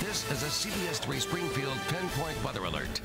This is a CBS 3 Springfield Pinpoint Weather Alert.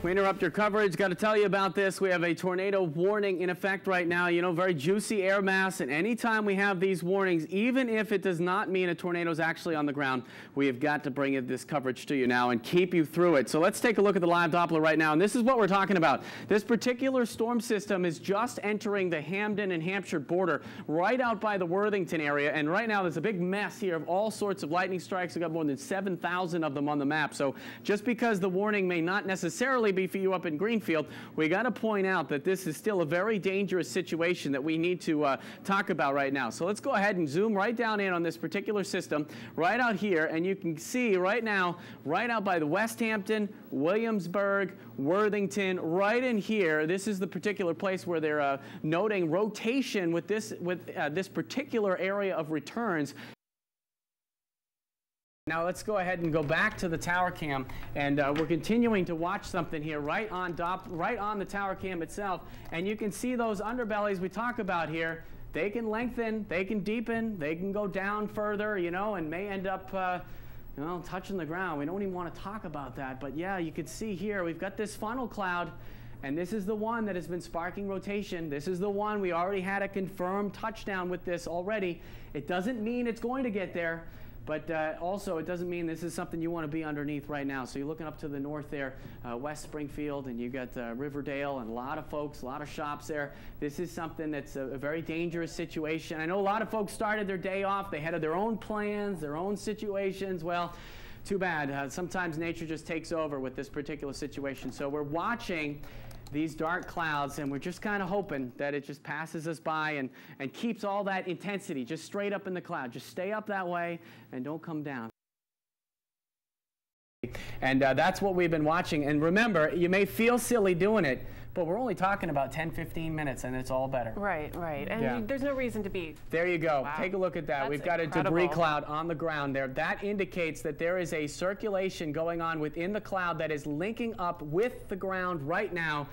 We interrupt your coverage. Got to tell you about this. We have a tornado warning in effect right now. You know, very juicy air mass. And anytime we have these warnings, even if it does not mean a tornado is actually on the ground, we have got to bring this coverage to you now and keep you through it. So let's take a look at the live Doppler right now. And this is what we're talking about. This particular storm system is just entering the Hamden and Hampshire border right out by the Worthington area. And right now there's a big mess here of all sorts of lightning strikes. We've got more than 7,000 of them on the map. So just because the warning may not necessarily be for you up in Greenfield, we got to point out that this is still a very dangerous situation that we need to talk about right now. So let's go ahead and zoom right down in on this particular system right out here, and you can see right now, right out by the West Hampton, Williamsburg, Worthington, right in here. This is the particular place where they're noting rotation with this particular area of returns. Now let's go ahead and go back to the tower cam, and we're continuing to watch something here right on the tower cam itself, and you can see those underbellies we talk about here. They can lengthen, they can deepen, they can go down further, you know, and may end up you know, touching the ground. We don't even want to talk about that, but yeah, you can see here we've got this funnel cloud, and this is the one that has been sparking rotation. This is the one we already had a confirmed touchdown with this already. It doesn't mean it's going to get there. But also, it doesn't mean this is something you want to be underneath right now. So you're looking up to the north there, West Springfield, and you got Riverdale, and a lot of folks, a lot of shops there. This is something that's a very dangerous situation. I know a lot of folks started their day off. They had their own plans, their own situations. Well, too bad. Sometimes nature just takes over with this particular situation. So we're watching these dark clouds, and we're just kind of hoping that it just passes us by and keeps all that intensity just straight up in the cloud. Just stay up that way and don't come down. And that's what we've been watching. And remember, you may feel silly doing it, but we're only talking about 10-15 minutes, and it's all better. Right, right. And there's no reason to be. There you go. Wow. Take a look at that. We've got incredible. A debris cloud on the ground there. That indicates that there is a circulation going on within the cloud that is linking up with the ground right now.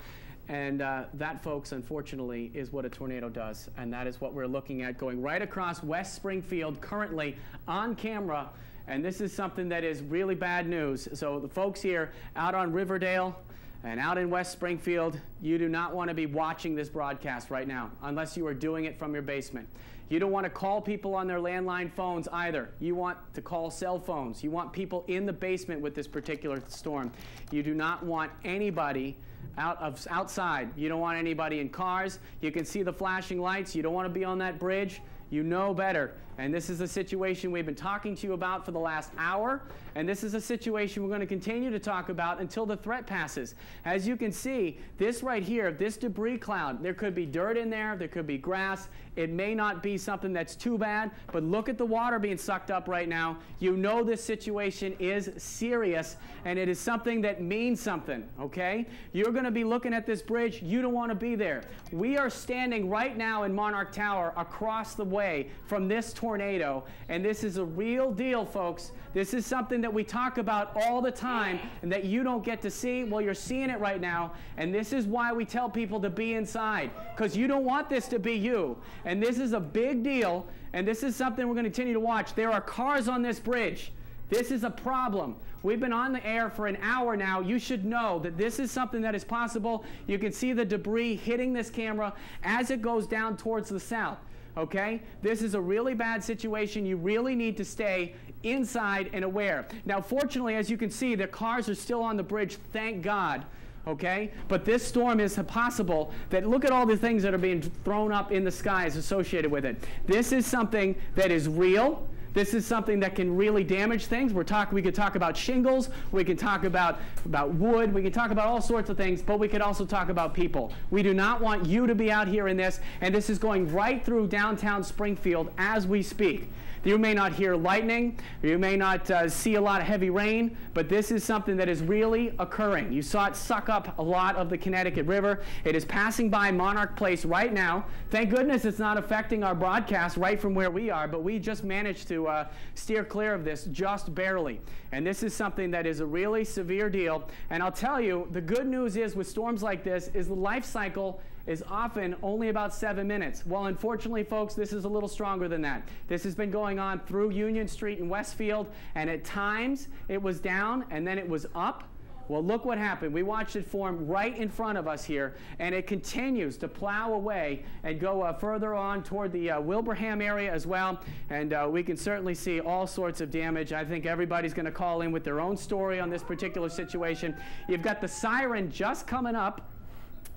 And that, folks, unfortunately, is what a tornado does. And that is what we're looking at going right across West Springfield currently on camera. And this is something that is really bad news. So the folks here out on Riverdale and out in West Springfield, you do not want to be watching this broadcast right now unless you are doing it from your basement. You don't want to call people on their landline phones either. You want to call cell phones. You want people in the basement with this particular storm. You do not want anybody outside. You don't want anybody in cars. You can see the flashing lights. You don't want to be on that bridge. You know better. And this is a situation we've been talking to you about for the last hour. And this is a situation we're going to continue to talk about until the threat passes. As you can see, this right here, this debris cloud, there could be dirt in there. There could be grass. It may not be something that's too bad, but look at the water being sucked up right now. You know this situation is serious, and it is something that means something, okay? You're going to be looking at this bridge. You don't want to be there. We are standing right now in Monarch Tower across the way from this tornado, and this is a real deal, folks. This is something that we talk about all the time and that you don't get to see. Well, you're seeing it right now, and this is why we tell people to be inside, because you don't want this to be you. And this is a big deal, and this is something we're going to continue to watch. There are cars on this bridge. This is a problem. We've been on the air for an hour now. You should know that this is something that is possible. You can see the debris hitting this camera as it goes down towards the south. Okay? This is a really bad situation. You really need to stay inside and aware. Now, fortunately, as you can see, the cars are still on the bridge, thank God. Okay? But this storm is possible that look at all the things that are being thrown up in the skies associated with it. This is something that is real. This is something that can really damage things. We could talk about shingles. We can talk about wood. We can talk about all sorts of things, but we could also talk about people. We do not want you to be out here in this, and this is going right through downtown Springfield as we speak. You may not hear lightning. You may not see a lot of heavy rain, but this is something that is really occurring. You saw it suck up a lot of the Connecticut River. It is passing by Monarch Place right now. Thank goodness it's not affecting our broadcast right from where we are, but we just managed to steer clear of this just barely. And this is something that is a really severe deal. And I'll tell you, the good news is with storms like this is the life cycle is often only about 7 minutes. Well, unfortunately, folks, this is a little stronger than that. This has been going on through Union Street in Westfield, and at times it was down and then it was up. Well, look what happened. We watched it form right in front of us here, and it continues to plow away and go further on toward the Wilbraham area as well, and we can certainly see all sorts of damage. I think everybody's going to call in with their own story on this particular situation. You've got the siren just coming up,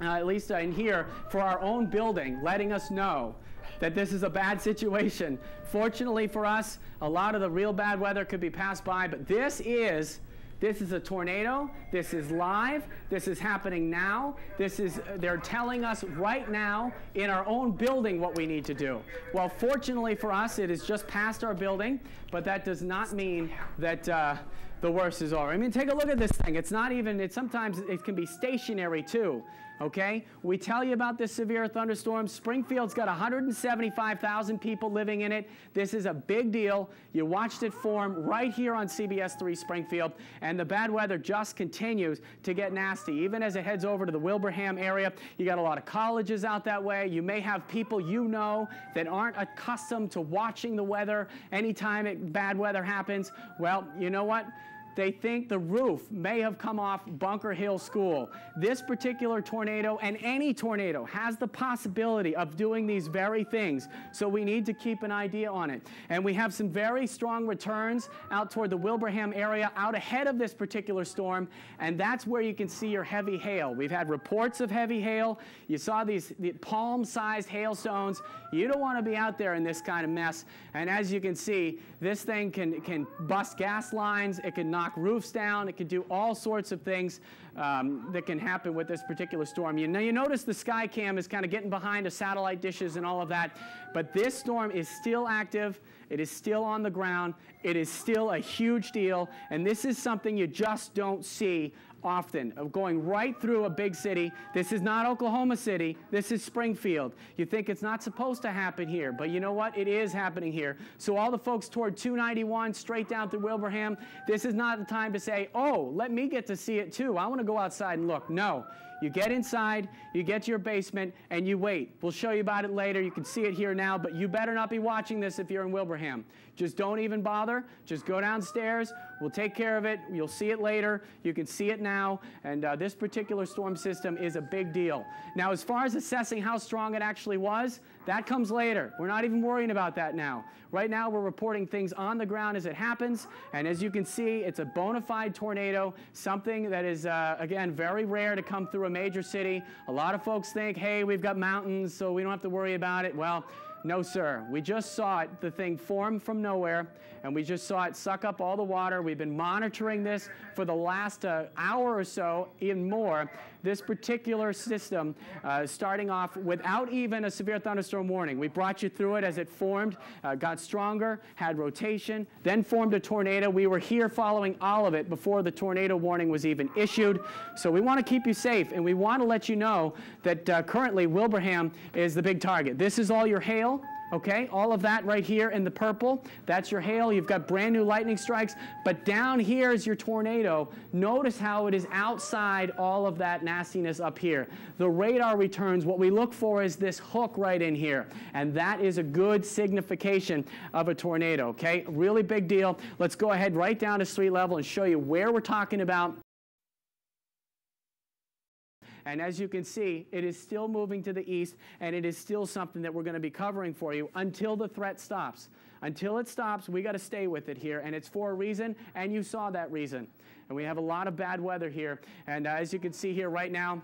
at least in here, for our own building, letting us know that this is a bad situation. Fortunately for us, a lot of the real bad weather could be passed by, but this is a tornado. This is live. This is happening now. They're telling us right now in our own building what we need to do. Well, fortunately for us, it is just past our building, but that does not mean that the worst is over. I mean, take a look at this thing. It's not even, sometimes it can be stationary too. Okay, we tell you about this severe thunderstorm. Springfield's got 175,000 people living in it. This is a big deal. You watched it form right here on CBS 3 Springfield, and the bad weather just continues to get nasty. Even as it heads over to the Wilbraham area, you got a lot of colleges out that way. You may have people you know that aren't accustomed to watching the weather anytime bad weather happens. Well, you know what? They think the roof may have come off Bunker Hill School. This particular tornado, and any tornado, has the possibility of doing these very things, so we need to keep an idea on it. And we have some very strong returns out toward the Wilbraham area, out ahead of this particular storm, and that's where you can see your heavy hail. We've had reports of heavy hail. You saw the palm-sized hailstones. You don't want to be out there in this kind of mess, and as you can see, this thing can bust gas lines. It can knock roofs down. It can do all sorts of things that can happen with this particular storm. You notice the sky cam is kind of getting behind the satellite dishes and all of that, but this storm is still active. It is still on the ground. It is still a huge deal, and this is something you just don't see often, of going right through a big city. This is not Oklahoma City. This is Springfield. You think it's not supposed to happen here, but you know what? It is happening here. So all the folks toward 291 straight down through Wilbraham, this is not the time to say, oh, let me get to see it too. I want to go outside and look. No. You get inside, you get to your basement, and you wait. We'll show you about it later. You can see it here now, but you better not be watching this if you're in Wilbraham. Just don't even bother. Just go downstairs. We'll take care of it. You'll see it later. You can see it now, and this particular storm system is a big deal. Now, as far as assessing how strong it actually was, that comes later. We're not even worrying about that now. Right now, we're reporting things on the ground as it happens, and as you can see, it's a bona fide tornado, something that is, again, very rare to come through a major city. A lot of folks think, hey, we've got mountains, so we don't have to worry about it. Well, no, sir. We just saw it, the thing form from nowhere, and we just saw it suck up all the water. We've been monitoring this for the last hour or so, even more. This particular system starting off without even a severe thunderstorm warning. We brought you through it as it formed, got stronger, had rotation, then formed a tornado. We were here following all of it before the tornado warning was even issued. So we want to keep you safe, and we want to let you know that currently Wilbraham is the big target. This is all your hail. Okay, all of that right here in the purple, that's your hail. You've got brand new lightning strikes, but down here is your tornado. Notice how it is outside all of that nastiness up here. The radar returns, what we look for is this hook right in here, and that is a good signification of a tornado, okay? Really big deal. Let's go ahead right down to street level and show you where we're talking about. And as you can see, it is still moving to the east, and it is still something that we're going to be covering for you until the threat stops. Until it stops, we got to stay with it here, and it's for a reason, and you saw that reason. And we have a lot of bad weather here, and as you can see here right now,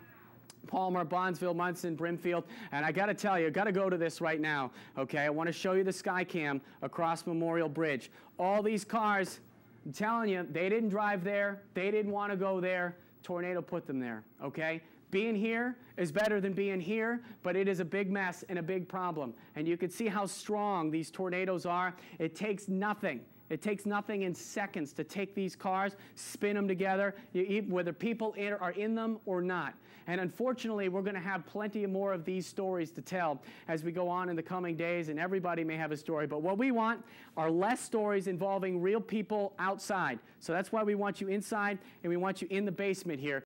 Palmer, Bondsville, Munson, Brimfield, and I got to tell you, got to go to this right now, okay? I want to show you the sky cam across Memorial Bridge. All these cars, I'm telling you, they didn't drive there, they didn't want to go there, tornado put them there, okay? Being here is better than being here, but it is a big mess and a big problem. And you can see how strong these tornadoes are. It takes nothing. It takes nothing in seconds to take these cars, spin them together, whether people are in them or not. And unfortunately, we're going to have plenty more of these stories to tell as we go on in the coming days, and everybody may have a story. But what we want are less stories involving real people outside. So that's why we want you inside, and we want you in the basement here.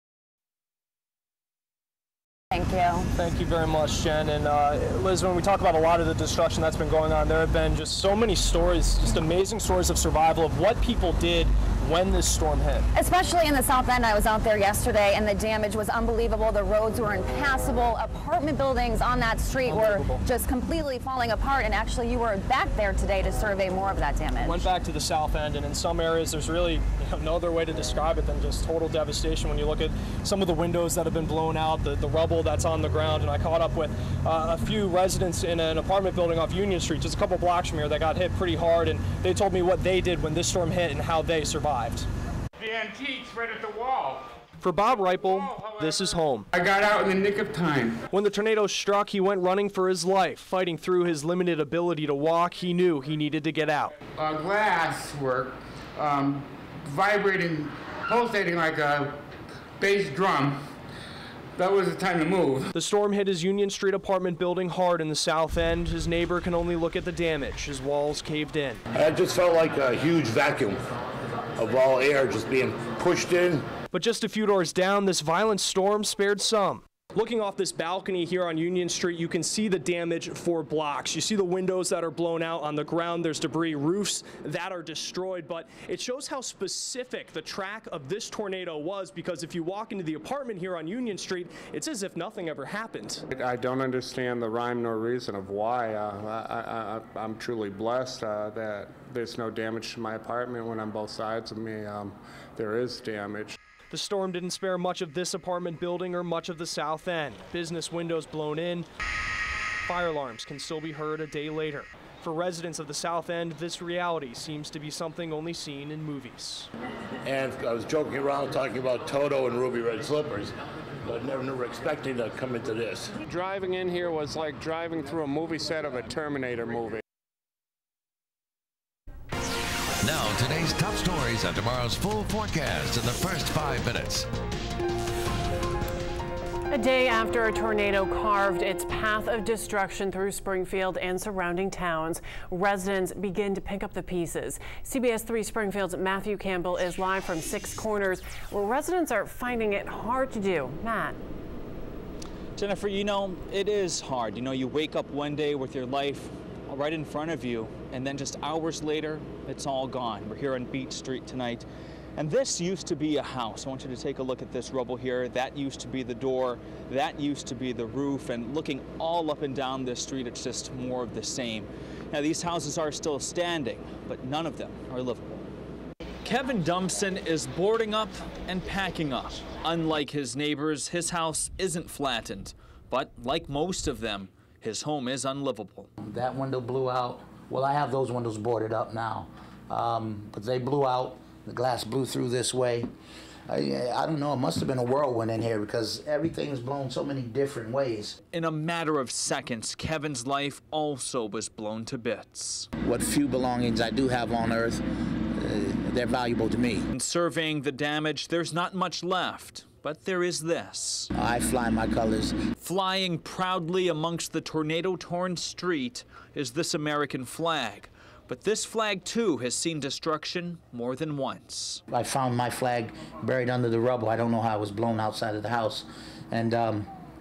Thank you. Thank you very much, Jen. And Liz, when we talk about a lot of the destruction that's been going on, there have been just so many stories, just amazing stories of survival, of what people did when this storm hit. Especially in the South End. I was out there yesterday and the damage was unbelievable. The roads were impassable. Apartment buildings on that street were just completely falling apart. And actually you were back there today to survey more of that damage. Went back to the South End, and in some areas there's really no other way to describe it than just total devastation. When you look at some of the windows that have been blown out, the rubble that's on the ground, and I caught up with a few residents in an apartment building off Union Street, just a couple blocks from here, that got hit pretty hard, and they told me what they did when this storm hit and how they survived. The antiques right at the wall. For Bob Reipel, this is home. I got out in the nick of time. When the tornado struck, he went running for his life. Fighting through his limited ability to walk, he knew he needed to get out. Glass work, vibrating, pulsating like a bass drum. That was the time to move. The storm hit his Union Street apartment building hard in the South End. His neighbor can only look at the damage. His walls caved in. It just felt like a huge vacuum of all air just being pushed in. But just a few doors down, this violent storm spared some. Looking off this balcony here on Union Street, you can see the damage for blocks. You see the windows that are blown out on the ground. There's debris, roofs that are destroyed, but it shows how specific the track of this tornado was, because if you walk into the apartment here on Union Street, it's as if nothing ever happened. I don't understand the rhyme nor reason of why. I'm truly blessed that there's no damage to my apartment. When on both sides of me, there is damage. The storm didn't spare much of this apartment building or much of the South End. Business windows blown in. Fire alarms can still be heard a day later. For residents of the South End, this reality seems to be something only seen in movies. And I was joking around talking about Toto and Ruby Red Slippers, but never expecting to come into this. Driving in here was like driving through a movie set of a Terminator movie. Now, today's top stories on tomorrow's full forecast in the first 5 minutes. A day after a tornado carved its path of destruction through Springfield and surrounding towns, residents begin to pick up the pieces. CBS 3 Springfield's Matthew Campbell is live from Six Corners, where residents are finding it hard to do. Matt. Jennifer, you know, it is hard. You know, you wake up one day with your life right in front of you, and then just hours later, it's all gone. We're here on Beach Street tonight, and this used to be a house. I want you to take a look at this rubble here. That used to be the door, that used to be the roof, and looking all up and down this street, it's just more of the same. Now, these houses are still standing, but none of them are livable. Kevin Dumpson is boarding up and packing up. Unlike his neighbors, his house isn't flattened, but like most of them, his home is unlivable. That window blew out. Well, I have those windows boarded up now, but they blew out. The glass blew through this way. I don't know, it must have been a whirlwind in here because everything's blown so many different ways. In a matter of seconds, Kevin's life also was blown to bits. What few belongings I do have on earth, they're valuable to me. In surveying the damage, there's not much left. But there is this. I fly my colors. Flying proudly amongst the tornado-torn street is this American flag. But this flag, too, has seen destruction more than once. I found my flag buried under the rubble. I don't know how it was blown outside of the house. And,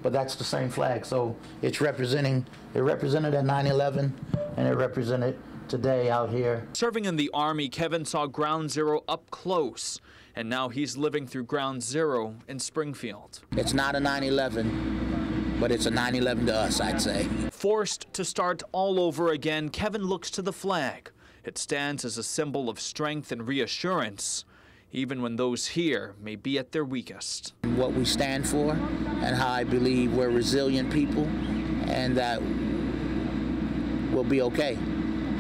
but that's the same flag. So it represented at 9/11, and it represented today out here. Serving in the Army, Kevin saw Ground Zero up close. And now he's living through Ground Zero in Springfield. It's not a 9/11, but it's a 9/11 to us, I'd say. Forced to start all over again, Kevin looks to the flag. It stands as a symbol of strength and reassurance, even when those here may be at their weakest. What we stand for and how I believe we're resilient people and that we'll be okay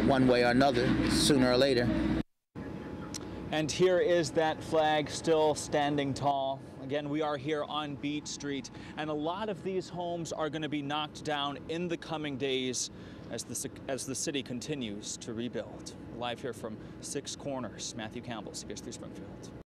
one way or another, sooner or later. And here is that flag still standing tall. Again, we are here on Beach Street, and a lot of these homes are going to be knocked down in the coming days as the city continues to rebuild. Live here from Six Corners, Matthew Campbell, CBS 3 Springfield.